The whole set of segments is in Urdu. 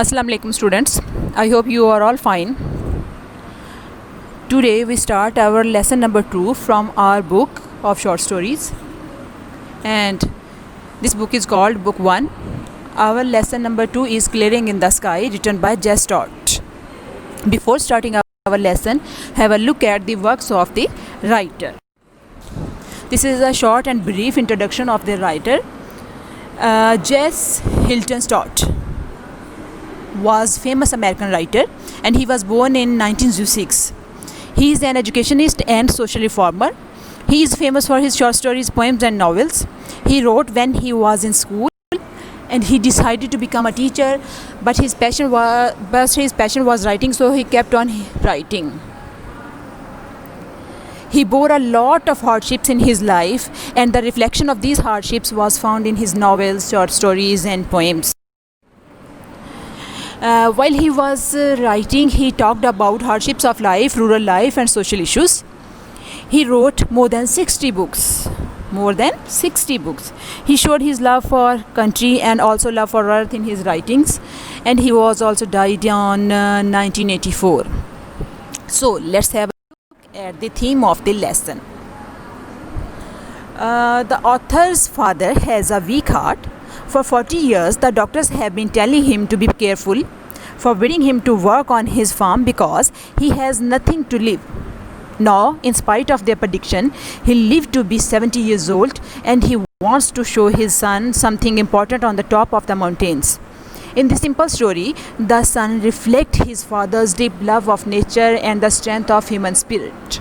Assalamu alaikum students. I hope you are all fine. Today we start our lesson number 2 from our book of short stories, and this book is called book 1. Our lesson number 2 is Clearing in the Sky, written by Jess Stott. Before starting our lesson, have a look at the works of the writer. This is a short and brief introduction of the writer. Jess Hilton Stott was a famous American writer, and he was born in 1906. He is an educationist and social reformer. He is famous for his short stories, poems and novels. He wrote when he was in school, and he decided to become a teacher, but his passion was writing, so he kept on writing. He bore a lot of hardships in his life, and the reflection of these hardships was found in his novels, short stories and poems. While he was writing, he talked about hardships of life, rural life and social issues. He wrote more than 60 books. He showed his love for country and also love for earth in his writings, and he was also died on 1984. So let's have a look at the theme of the lesson. The author's father has a weak heart. For 40 years, the doctors have been telling him to be careful, forbidding him to work on his farm because he has nothing to live. Now, in spite of their prediction, he lived to be 70 years old, and he wants to show his son something important on the top of the mountains. In this simple story, the son reflects his father's deep love of nature and the strength of human spirit.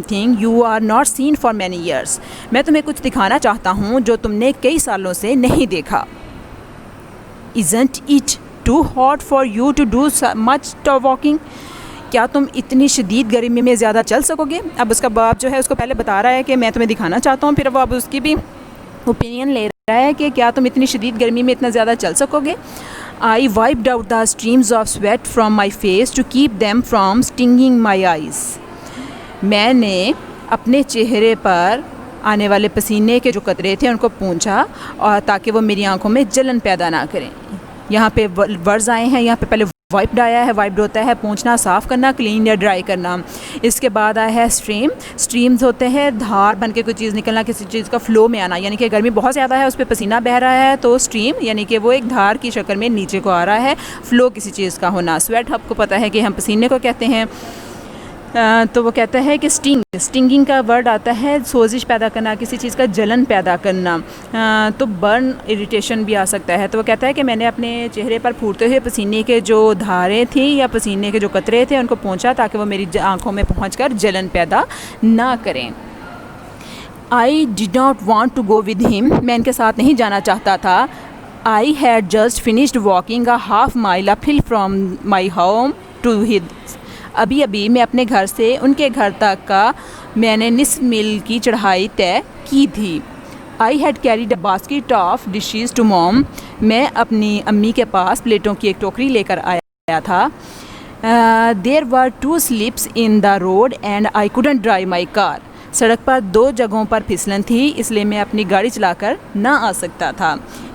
something you are not seen for many years. میں تمہیں کچھ دکھانا چاہتا ہوں جو تم نے کئی سالوں سے نہیں دیکھا. Isn't it too hot for you to do much walking? کیا تم اتنی شدید گرمی میں زیادہ چل سکو گے؟ اب اس کا باپ جو ہے اس کو پہلے بتا رہا ہے کہ میں تمہیں دکھانا چاہتا ہوں، پھر وہ اب اس کی بھی اوپینین لے رہا ہے کہ کیا تم اتنی شدید گرمی میں اتنا زیادہ چل سکو گے. I wiped out the streams of sweat from my face to keep them from stinging my eyes. میں نے اپنے چہرے پر آنے والے پسینے کے جو قطرے تھے ان کو پونچھا اور تاکہ وہ میری آنکھوں میں جلن پیدا نہ کریں. یہاں پہ ورڈز آئے ہیں، یہاں پہ پہلے وائپڈ آیا ہے. وائپڈ ہوتا ہے پونچھنا، صاف کرنا، کلین یا ڈرائی کرنا. اس کے بعد آیا ہے اسٹریم. اسٹریمز ہوتے ہیں دھار بن کے کوئی چیز نکلنا، کسی چیز کا فلو میں آنا، یعنی کہ گرمی بہت زیادہ ہے اس پہ پسینہ بہہ رہا ہے تو اسٹریم یعنی کہ وہ ایک دھار کی شکل میں نیچے کو آ رہا ہے، فلو کسی چیز کا ہونا. سویٹ آپ کو پتہ ہے کہ ہم پسینے کو کہتے ہیں. تو وہ کہتا ہے کہ اسٹنگنگ کا ورڈ آتا ہے سوزش پیدا کرنا، کسی چیز کا جلن پیدا کرنا. تو برن اریٹیشن بھی آ سکتا ہے. تو وہ کہتا ہے کہ میں نے اپنے چہرے پر پھوٹتے ہوئے پسینے کے جو دھاریں تھیں یا پسینے کے جو قطرے تھے ان کو پہنچا تاکہ وہ میری آنکھوں میں پہنچ کر جلن پیدا نہ کریں. I did not want to go with him. میں ان کے ساتھ نہیں جانا چاہتا تھا. I had just finished walking a half mile uphill from my home to his. ابھی میں اپنے گھر سے ان کے گھر تک کا میں نے نصف میل کی چڑھائی طے کی تھی. I had carried a basket of dishes to mom. میں اپنی امی کے پاس پلیٹوں کی ایک ٹوکری لے کر آیا تھا. There were 2 slips in the road and I couldn't drive my car. سڑک پر 2 جگہوں پر پھسلن تھی اس لیے میں اپنی گاڑی چلا کر نہ آ سکتا تھا.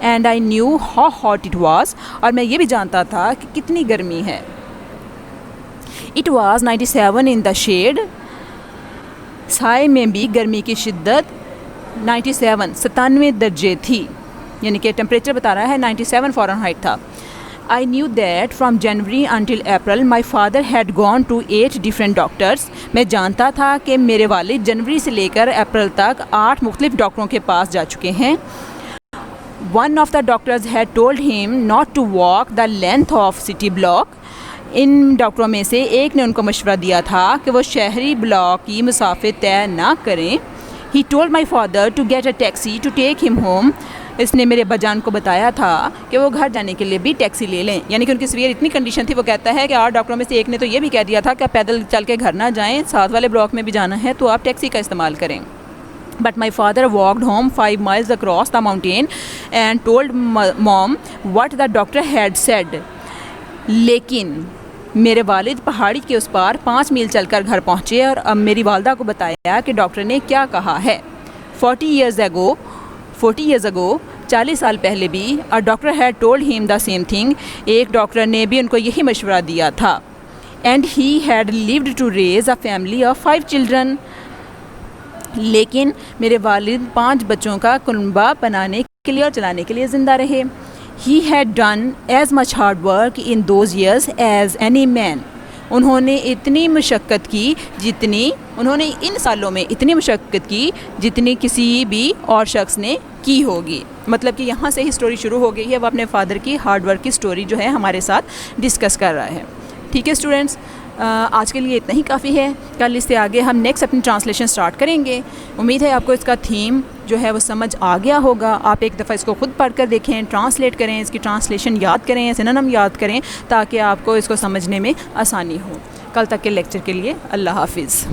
And I knew how hot it was. اور میں یہ بھی جانتا تھا کہ کتنی گرمی ہے. It was 97 in the shade. سائے میں بھی گرمی کی شدت 97 درجے تھی، یعنی کہ ٹمپریچر بتا رہا ہے 97 فارنہائٹ تھا. I knew that from January until April my father had gone to 8 different doctors. میں جانتا تھا کہ میرے والد جنوری سے لے کر اپریل تک 8 مختلف ڈاکٹروں کے پاس جا چکے ہیں. One of the doctors had told him not to walk the length of city block. ان ڈاکٹروں میں سے ایک نے ان کو مشورہ دیا تھا کہ وہ شہری بلاک کی مسافت طے نہ کریں. He told my father to get a taxi to take him home. اس نے میرے ابا جان کو بتایا تھا کہ وہ گھر جانے کے لیے بھی ٹیکسی لے لیں، یعنی کہ ان کی سویئر اتنی کنڈیشن تھی. وہ کہتا ہے کہ 8 ڈاکٹروں میں سے ایک نے تو یہ بھی کہہ دیا تھا کہ پیدل چل کے گھر نہ جائیں، ساتھ والے بلاک میں بھی جانا ہے تو آپ ٹیکسی کا استعمال کریں. But my father walked home 5 miles across the mountain and told mom what the doctor had said. لیکن میرے والد پہاڑی کے اس پار 5 میل چل کر گھر پہنچے اور اب میری والدہ کو بتایا کہ ڈاکٹر نے کیا کہا ہے. 40 years ago 40 سال پہلے بھی a doctor had told him the same thing. ایک ڈاکٹر نے بھی ان کو یہی مشورہ دیا تھا. And he had lived to raise a family of 5 children. لیکن میرے والد 5 بچوں کا کنبہ بنانے کے لیے اور چلانے کے لیے زندہ رہے. He had done as much hard work in those years as any man. انہوں نے ان سالوں میں اتنی مشقت کی جتنی کسی بھی اور شخص نے کی ہوگی. مطلب کہ یہاں سے ہی سٹوری شروع ہو گئی ہے. وہ اپنے فادر کی ہارڈ ورک کی سٹوری جو ہے ہمارے ساتھ ڈسکس کر رہا ہے. ٹھیک ہے اسٹوڈنٹس، آج کے لیے اتنا ہی کافی ہے. کل اس سے آگے ہم نیکسٹ اپنی ٹرانسلیشن سٹارٹ کریں گے. امید ہے آپ کو اس کا تھیم جو ہے وہ سمجھ آ گیا ہوگا. آپ ایک دفعہ اس کو خود پڑھ کر دیکھیں، ٹرانسلیٹ کریں، اس کی ٹرانسلیشن یاد کریں، سنونیم یاد کریں تاکہ آپ کو اس کو سمجھنے میں آسانی ہو. کل تک کے لیکچر کے لیے اللہ حافظ.